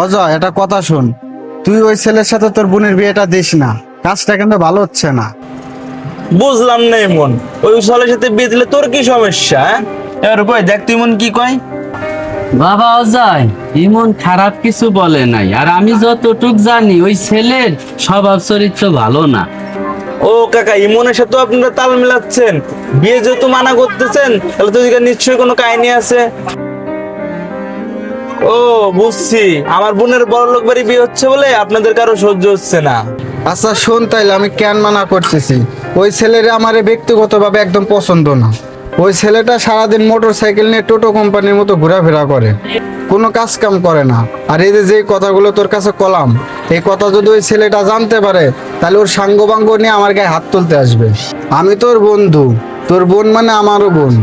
অজয়, এটা কথা শোন, তুই ওই ছেলের সাথে তোর বোনের বিয়েটা দিস না, কাজটা কিন্তু ভালো হচ্ছে না। বুঝলাম না এমন, ওই ছেলের সাথে বিয়ে দিলে তোর কি সমস্যা? এবার কই দেখ তুই মন কি কয়। বাবা অজয়, ইমন খারাপ কিছু বলে নাই, আর আমি যতটুক জানি ওই ছেলের স্বভাব চরিত্র ভালো না। ও কাকা, ইমনের সাথে আপনারা তাল মিলাচ্ছেন, বিয়ে যেহেতু মানা করতেছেন, তাহলে তো এদিকে নিশ্চয়ই কোনো কাহিনী আছে। ও বুঝছি, আমার বোনের বড় লোক বাড়ি বিয়ে হচ্ছে বলে আপনাদের কারো সহ্য হচ্ছে না। আচ্ছা শোন, তাইলে আমি কেন মানা করতেছি, ওই ছেলের আমার ব্যক্তিগতভাবে একদম পছন্দ না। ওই ছেলেটা সারাদিন মোটর সাইকেল নিয়ে টোটো কোম্পানির মতো ঘোরাফেরা করে, কোনো কাজ কাম করে না। আর এই যে কথাগুলো তোর কাছে কলাম, এই কথা যদি ওই ছেলেটা জানতে পারে, তাহলে ওর সাঙ্গ বাঙ্গ নিয়ে আমার গায়ে হাত তুলতে আসবে। আমি তোর বন্ধু, তোর বোন মানে আমারও বোন।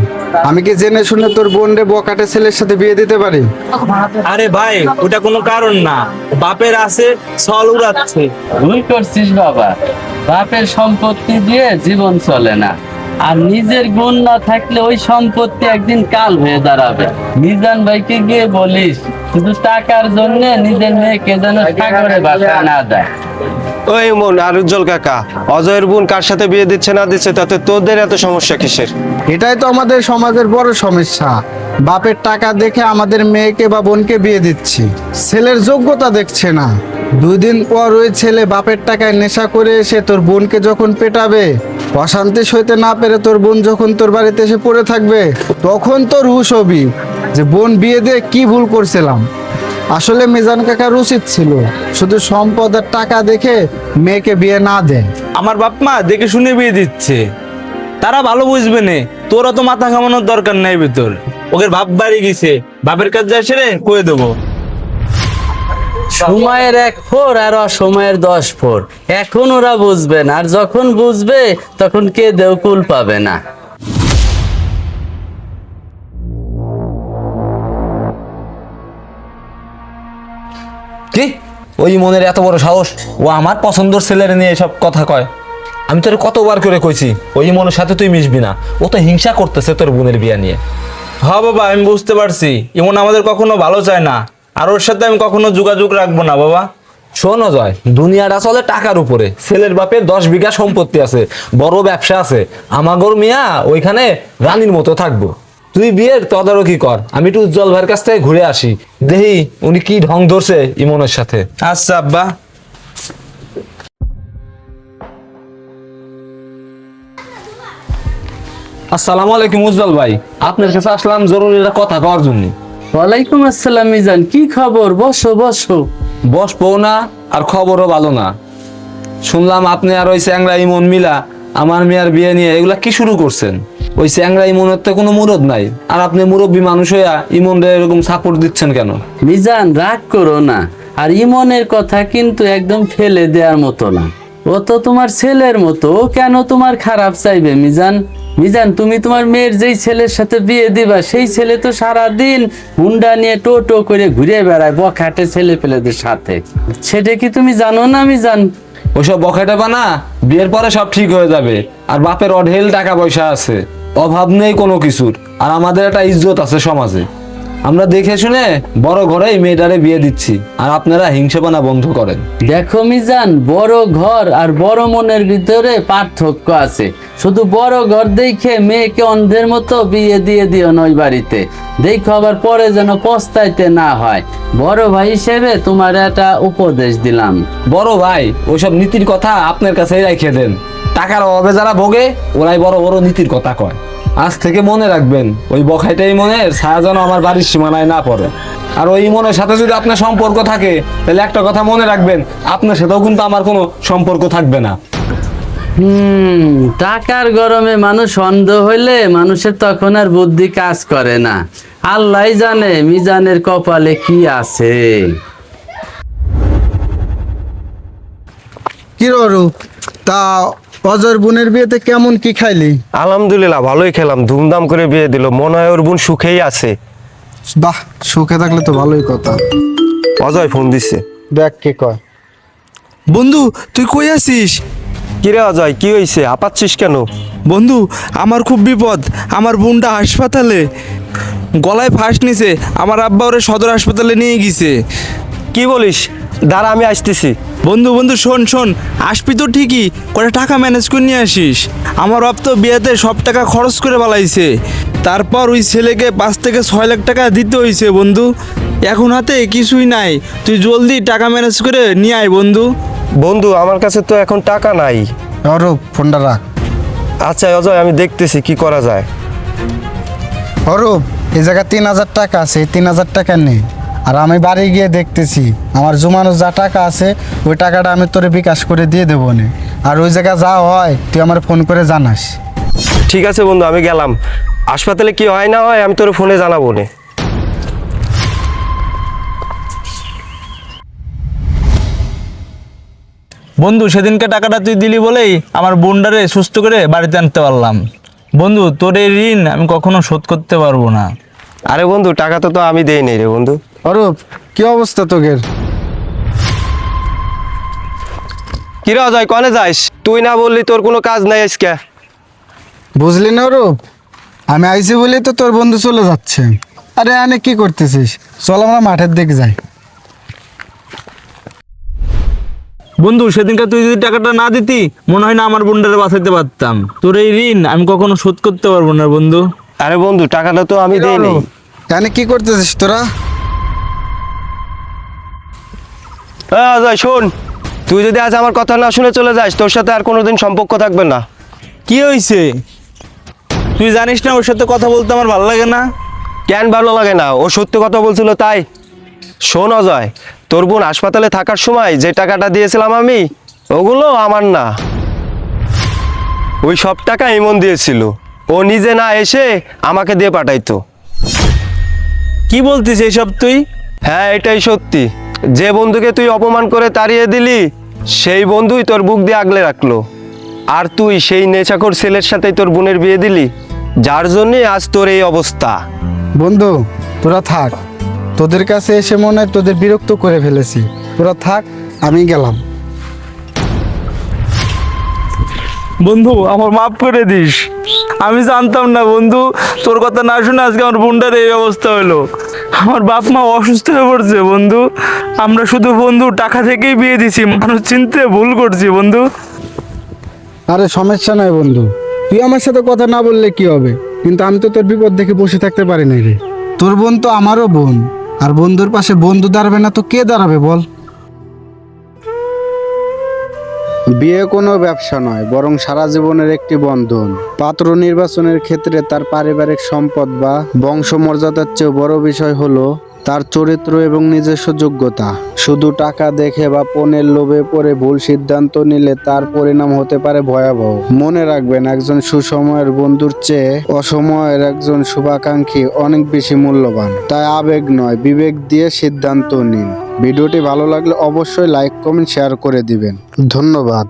আমি কি জেনে শুনে তোর বোন রে বকাটে ছেলের সাথে বিয়ে দিতে পারি? আরে ভাই, ওটা কোনো কারণ না, বাপের আছে ছল উড়াচ্ছে। ভুল করছিস বাবা, বাপের সম্পত্তি দিয়ে জীবন চলে না, আর নিজের গুণ না থাকলে ওই সম্পত্তি একদিন কাল হয়ে দাঁড়াবে। মিজান ভাইকে গিয়ে বলিস, শুধু টাকার জন্য নিজের মেয়েকে যেন সাগরে ভাসা না দেয়। ওই মন আর উজ্জ্বল কাকা, অজয়ের বোন কার সাথে বিয়ে দিচ্ছে না দিচ্ছে তাতে তোদের এত সমস্যা কিসের? এটাই তো আমাদের সমাজের বড় সমস্যা। বাপের টাকা দেখে আমাদের মেয়েকে বা বোনকে বিয়ে দিচ্ছি, ছেলের যোগ্যতা দেখছে না। 2 দিন পর ওই ছেলে বাপের টাকায় নেশা করে এসে তোর বোনকে যখন পেটাবে, অশান্তি সইতে না পেরে তোর বোন যখন তোর বাড়িতে এসে পড়ে থাকবে, তখন তোর হুঁশ হবি যে বোন বিয়ে দিয়ে কি ভুল করছিলাম। আসলে মিজান কাকার উচিত ছিল শুধু সম্পদ আর টাকা দেখে মেয়েকে বিয়ে না দেয়। আমার বাপ মা দেখে শুনে বিয়ে দিচ্ছে, তারা ভালো বুঝবে নে, তোরা তো মাথা ঘামানোর দরকার নাই। ভিতর ওকে বাপ বাড়ি গেছে, বাপের কাজ যায় সেরে কয়ে দেবো। সময়ের 1 ফোর আর অসময়ের 10 ফোর, এখন ওরা বুঝবে না, আর যখন বুঝবে তখন কে দেও কুল পাবে না। কি ওই মনের এত বড় সাহস, ও আমার পছন্দের ছেলের নিয়ে এসব কথা কয়? আমি তোর কতবার করে কইছি ওই মনের সাথে তুই মিশবি না, ও তো হিংসা করতেছে তোর বোনের বিয়া নিয়ে। হ্যাঁ বাবা, আমি বুঝতে পারছি, এমন আমাদের কখনো ভালো চায় না, আর ওর সাথে আমি কখনো যোগাযোগ রাখবো না বাবা। শোন অজয়, দুনিয়াটা চলে টাকার উপরে। ছেলের বাপের 10 বিঘা সম্পত্তি আছে, বড় ব্যবসা আছে, আমাগর মিয়া ওইখানে রানীর মতো থাকবো। তুই বিয়ের তদারকি কর, আমি একটু উজ্জ্বল ভাইয়ের কাছ থেকে ঘুরে আসি, দেখি উনি কি ঢং ধরছে ইমনের সাথে। আচ্ছা আব্বা। আসসালামু আলাইকুম উজ্জ্বল ভাই, আপনার কাছে আসলাম জরুরি একটা কথা কওয়ার জন্য। ওয়ালাইকুম আসসালাম মিজান, কি খবর? বসো বসো। বসবো না, আর খবরও ভালো না। শুনলাম আপনি আর ওই চ্যাংরা ইমন মিলা আমার মেয়ের বিয়ে নিয়ে এগুলা কি শুরু করছেন? ওই চ্যাংরা ইমনের তো কোনো মুরদ নাই, আর আপনি মুরব্বী মানুষ হইয়া ইমনরে এরকম সাপোর্ট দিচ্ছেন কেন? মিজান রাগ করো না, আর ইমনের কথা কিন্তু একদম ফেলে দেওয়ার মতো না। ও তো তোমার ছেলের মতো, ও কেন তোমার খারাপ চাইবে? মিজান মিজান তুমি তোমার মেয়ের যেই ছেলের সাথে বিয়ে দিবা, সেই ছেলে তো সারাদিন হুন্ডা নিয়ে টোটো করে ঘুরে বেড়ায় বখাটে ছেলে পেলেদের সাথে। সেটা কি তুমি জানো না মিজান? ওইসব বখাটে বানা, বিয়ের পরে সব ঠিক হয়ে যাবে। আর বাপের অঢেল টাকা পয়সা আছে, অভাব নেই কোনো কিছুর, আর আমাদের একটা ইজ্জত আছে সমাজে। আমরা দেখে শুনে বড় ঘরেই মেয়েটারে বিয়ে দিচ্ছি, আর আপনারা হিংসাবানা বন্ধ করেন। দেখো মিজান, বড় ঘর আর বড় মনের ভিতরে পার্থক্য আছে। শুধু বড় ঘর দেখে মেয়েকে অন্ধের মতো বিয়ে দিয়ে দিও নই বাড়িতে, দেখো আবার পরে যেন পস্তাইতে না হয়। বড় ভাই হিসেবে তোমার একটা উপদেশ দিলাম। বড় ভাই, ওইসব নীতির কথা আপনার কাছেই রাখিয়ে দেন। টাকার অভাবে যারা ভোগে ওরাই বড় বড় নীতির কথা কয়। আজ থেকে মনে রাখবেন, ওই বখাইটাই মনের ছায়া যেন আমার বাড়ির সীমানায় না পড়ে। আর ওই মনের সাথে যদি আপনার সম্পর্ক থাকে, তাহলে একটা কথা মনে রাখবেন, আপনার সাথেও কিন্তু আমার কোনো সম্পর্ক থাকবে না। টাকার গরমে মানুষ অন্ধ হইলে মানুষের তখন আর বুদ্ধি কাজ করে না। আল্লাহ জানে মিজানের কপালে কি আছে। কি রূপ, তা অজয়ের বোনের বিয়েতে কেমন কি খাইলি? আলহামদুলিল্লাহ ভালোই খেলাম, ধুমধাম করে বিয়ে দিল, মনে হয় ওর বোন সুখেই আছে। বাহ, সুখে থাকলে তো ভালোই কথা। অজয় ফোন দিচ্ছে, দেখ কে কয়। বন্ধু তুই কই আছিস? কিরে অজয়, কি হয়েছে? হাঁপাচ্ছিস কেন? বন্ধু আমার খুব বিপদ, আমার বোনটা হাসপাতালে, গলায় ফাঁস নিছে, আমার আব্বা ওরে সদর হাসপাতালে নিয়ে গেছে। কি বলিস? দাঁড়া, আমি আসতেছি। বন্ধু বন্ধু শোন শোন, আসবি তো ঠিকই, কটা টাকা ম্যানেজ করে নিয়ে আসিস। আমার বাপ তো বিয়েতে সব টাকা খরচ করে পালাইছে, তারপর ওই ছেলেকে 5 থেকে 6 লাখ টাকা দিতে হয়েছে বন্ধু। এখন হাতে কিছুই নাই, তুই জলদি টাকা ম্যানেজ করে নিয়ে আয় বন্ধু। বন্ধু, আমার কাছে তো এখন টাকা নাই। অরূপ, ফোনটা রাখ। আচ্ছা অজয়, আমি দেখতেছি কি করা যায়। অরূপ, এই জায়গায় 3,000 টাকা আছে, এই 3,000 টাকা নে। আর আমি বাড়ি গিয়ে দেখতেছি আমার জমানো যা টাকা আছে ওই টাকাটা আমি তোরে বিকাশ করে দিয়ে দেবো নে। আর ওই জায়গায় যা হয় তুই আমার ফোন করে জানাস। ঠিক আছে বন্ধু, আমি গেলাম। হাসপাতালে কি হয় না হয় আমি তোর ফোনে জানাবো নে। বন্ধু, সেদিনকে টাকাটা তুই দিলি বলেই আমার বোনটারে সুস্থ করে বাড়িতে আনতে পারলাম। বন্ধু, তোর এই ঋণ আমি কখনো শোধ করতে পারবো না। আরে বন্ধু, টাকা তো আমি দেই নাই রে বন্ধু। অরূপ, কি অবস্থা তোদের? কিরে অজয়, কনে যাস? তুই না বললি তোর কোনো কাজ নাই আজকে? বুঝলি না অরূপ, আমি আইছি বলি তো তোর বন্ধু চলে যাচ্ছে। আরে আনে কি করতেছিস? চল আমরা মাঠের দিকে যাই। বন্ধু, সেদিনকে তুই যদি টাকাটা না দিতি মনে হয় না আমার বোনটারে বাঁচাইতে পারতাম। তোর এই ঋণ আমি কখনো শোধ করতে পারবো না বন্ধু। আরে বন্ধু, টাকাটা তো আমি দেই নাই। এখানে কি করতেছিস তোরা? অজয় শোন, তুই যদি আজ আমার কথা না শুনে চলে যাস, তোর সাথে আর কোনোদিন সম্পর্ক থাকবে না। কি হয়েছে? তুই জানিস না ওর সাথে কথা বলতে আমার ভালো লাগে না। কেন ভালো লাগে না? ও সত্য কথা বলছিল তাই। শোন অজয়, তোর বোন হাসপাতালে থাকার সময় যে টাকাটা দিয়েছিলাম আমি, ওগুলো আমার না। ওই সব টাকা ইমন দিয়েছিল, ও নিজে না এসে আমাকে দিয়ে পাঠাইতো। কি বলতিস এইসব তুই? হ্যাঁ, এটাই সত্যি। যে বন্ধুকে তুই অপমান করে তাড়িয়ে দিলি, সেই বন্ধুই তোর বুক দিয়ে আগলে রাখলো। আর তুই সেই নেশাখোর ছেলের সাথেই তোর বোনের বিয়ে দিলি, যার জন্যে আজ তোর এই অবস্থা। বন্ধু, তোরা থাক। তোদের কাছে এসে মনে হয় তোদের বিরক্ত করে ফেলেছি। তোরা থাক, আমি গেলাম। বন্ধু, আমার মাফ করে দিস। আমি জানতাম না বন্ধু, তোর কথা না শুনে আজকে আমার বোনটার এই অবস্থা হলো। আমার বাপ মা অসুস্থ হয়ে পড়ছে বন্ধু। আমরা শুধু বন্ধু টাকা থেকেই বিয়ে দিছি, মানুষ চিনতে ভুল করছি বন্ধু। আরে সমস্যা নাই বন্ধু, তুই আমার সাথে কথা না বললে কি হবে? কিন্তু আমি তো তোর বিপদ দেখে বসে থাকতে পারি না রে। তোর বোন তো আমারও বোন, আর বন্ধুর পাশে বন্ধু দাঁড়াবে না তো কে দাঁড়াবে বল? বিয়ে কোনো ব্যবসা নয়, বরং সারা জীবনের একটি বন্ধন। পাত্র নির্বাচনের ক্ষেত্রে তার পারিবারিক সম্পদ বা বংশমর্যাদার চেয়ে বড় বিষয় হলো তার চরিত্র এবং নিজস্ব যোগ্যতা। শুধু টাকা দেখে বা পণের লোভে পড়ে ভুল সিদ্ধান্ত নিলে তার পরিণাম হতে পারে ভয়াবহ। মনে রাখবেন, একজন সুসময়ের বন্ধুর চেয়ে অসময়ের একজন শুভাকাঙ্ক্ষী অনেক বেশি মূল্যবান। তাই আবেগ নয়, বিবেক দিয়ে সিদ্ধান্ত নিন। ভিডিওটি ভালো লাগলে অবশ্যই লাইক, কমেন্ট, শেয়ার করে দিবেন। ধন্যবাদ।